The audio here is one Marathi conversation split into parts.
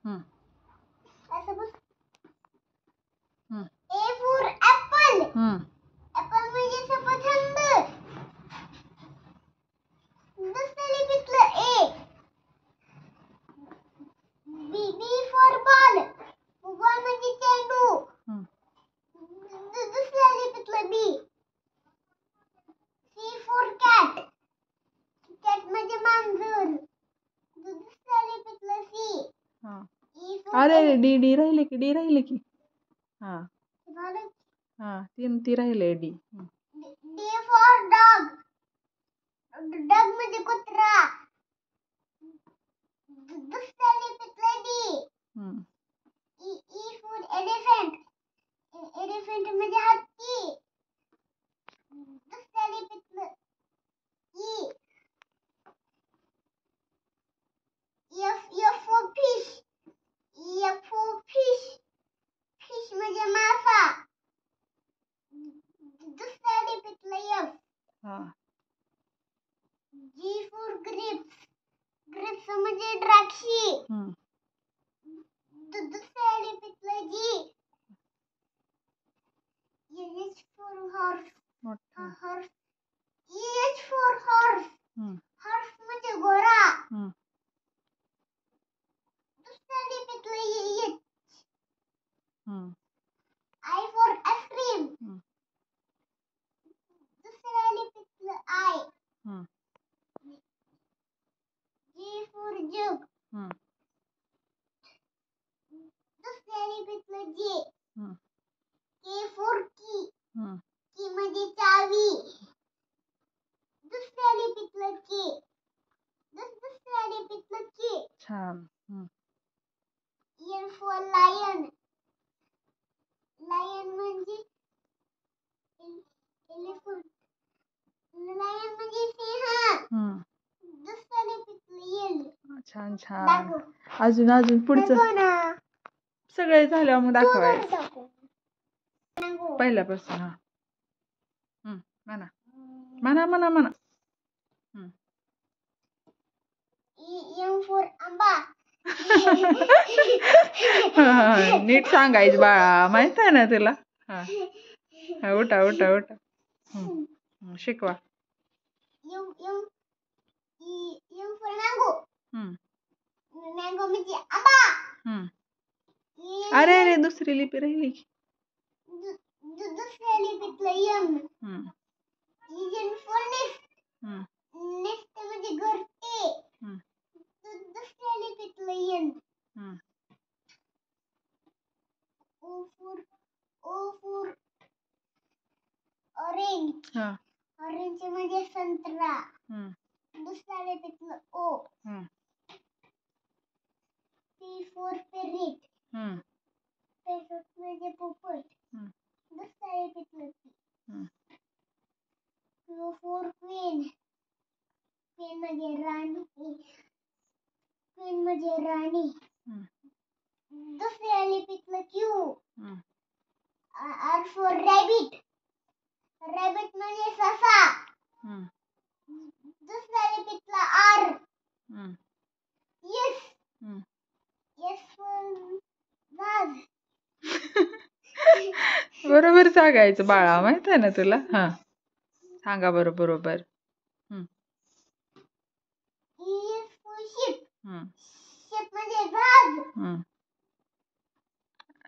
हम्म. हम्म. A for apple. हम्म. Apple म्हणजे सफरचंद. दुसऱ्या लिपीतलं A. B for ball. Ball म्हणजे चेंडू. हम्म. दुसऱ्या लिपीतलं B. C for cat. Cat म्हणजे मांजर. दुसऱ्या लिपीतलं C. हा. E for अरे डी राहिले की हा elephant. हा ती राहिले D. D for dog. Dog म्हणजे कुत्रा. दुसऱ्या लिपीतलं D. हम्म. E for elephant. Elephant म्हणजे हत्ती. दुसऱ्या लिपीतलं E. F for fish. F for fish. Fish म्हणजे मासा. दुसऱ्या लिपीतलं F. हा. G for grapes. Grapes म्हणजे द्राक्षी. हम्म. दुसऱ्या लिपीतलं G. H for horse. मोठा. Horse. H for horse. हम्म. Horse म्हणजे घोडा. हम्म. दुसऱ्या लिपीतलं H. हम्म. I for ice cream. हम्म. दुसऱ्या लिपीतलं I. हम्म. J for jug. हम्म. दुसऱ्या लिपीतलं J. हम्म. K for key. हम्म. Key म्हणजे चावी. दुसऱ्या लिपीतलं K. दुसऱ्या लिपीतलं K. छान. हम्म. L for lion. Lion म्हणजे elephant. Lion म्हणजे सिंह. हम्म. दुसऱ्या लिपीतलं L. छान छान. दाखव. अजून पुढचं दाखव ना. सगळे झाल्यावर मग दाखवायचं दाखव. दाखव. पहिल्यापासून. हा. म्हणा. हम्म. M for आंबा. नीट सांगायचं बाळा, माहित आहे ना तुला. हा उठा. शिकवा. M for mango. हम्म. Mango म्हणजे आंबा. हम्म. अरे दुसरी लिपी राहिली की. दुसऱ्या लिपीतलं M. हम्म. N for nest. हम्म. Nest म्हणजे घरटे. हम्म. दुसऱ्या लिपीतलं N. हम्म. O for orange. हा. Orange म्हणजे संत्रा. हम्म. दुसऱ्या लिपीतलं O. हम्म. P for parrot. हम्म. Parrot म्हणजे पोपट. हम्म. दुसऱ्या लिपीतलं P. हम्म. Q for queen. Queen म्हणजे राणी. हम्म. दुसऱ्या लिपीतलं Q. हम्म. R for rabbit. Rabbit म्हणजे ससा. हम्म. दुसऱ्या लिपीतलं R. हम्म. Yes. हम्म. Yes for vase. बरोबर सांगायचं बाळा, माहित आहे ना तुला. हा सांगा बरोबर. हम्म. E is for sheep. हम्म. Sheep म्हणजे जहाज. हम्म.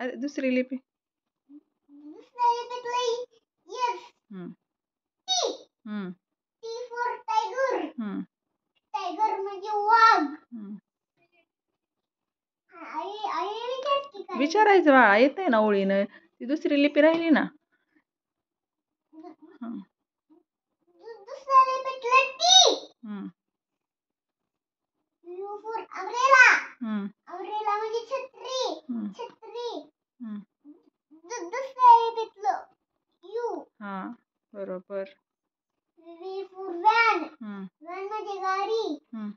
अरे दुसरी लिपी. दुसऱ्या लिपीतलं yes. हम्म. T. हम्म. T for tiger. हम्म. Tiger म्हणजे वाघ. हम्म. आई विचार की काय? विचारायचं बाळा, येत आहे ना ओळीनं. ती दुसरी लिपी राहिली ना. हम्म. दुसऱ्या लिपीतलं T. हम्म. U for umbrella. हम्म. Umbrella म्हणजे छत्री. हम्म. छत्री. हम्म. दुसऱ्या लिपीतलं U. हा बरोबर. V for van. हम्म. Van म्हणजे गाडी. हम्म.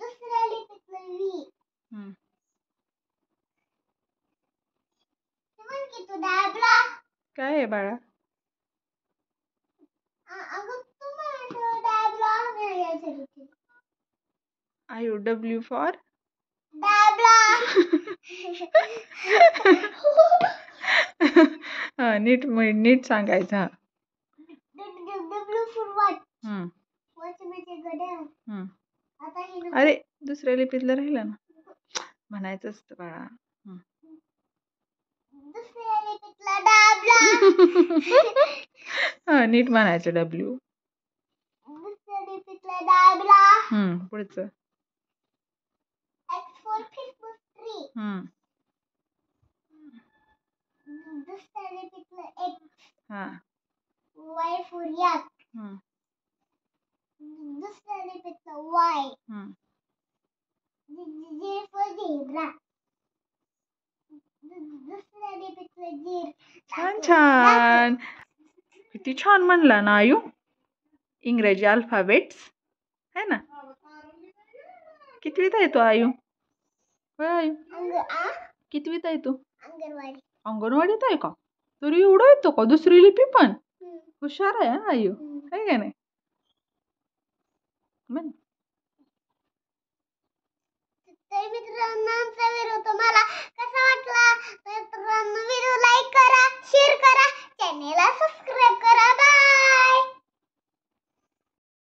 दुसऱ्या लिपीतलं V. हम्म. म्हण की तू दाबला. काय आहे बाळा? अगं तू म्हण दाबला. IOW फॉर दाबला. हा नीट सांगायचं. हा डब्ल्यू फॉर वॉच. हम्म, वॉच म्हणजे घड्याळ. हम्म. आता हे अरे दुसऱ्या लिपीतलं राहिलं ना, म्हणायचं असतं बाळा. दुसऱ्या लिपीतला दाबला. हा नीट म्हणायचं डब्ल्यू. दुसऱ्या लिपीतला दाबला. पुढचं. X for Christmas tree. दुसऱ्या लिपीतलं एक्स. हा वाय फॉर याक. दुसऱ्या लिपीतलं वाय. Z for zebra. दुसऱ्या लिपीतलं झेड. छान. किती छान म्हणला ना आयू. इंग्रजी अल्फाबेट्स है ना. कितवीत आहे तू आयू? होय आयू, कितवीत आहे तू? अंगणवाडी. अंगणवाडीत आहे का? तरी एवढं येतो का दुसरी लिपी पण? हुशार आहे हा आयू, आहे का नाही? म्हण. तर मित्रांनो आमचा व्हिडिओ तुम्हाला कसा वाटला? मित्रांनो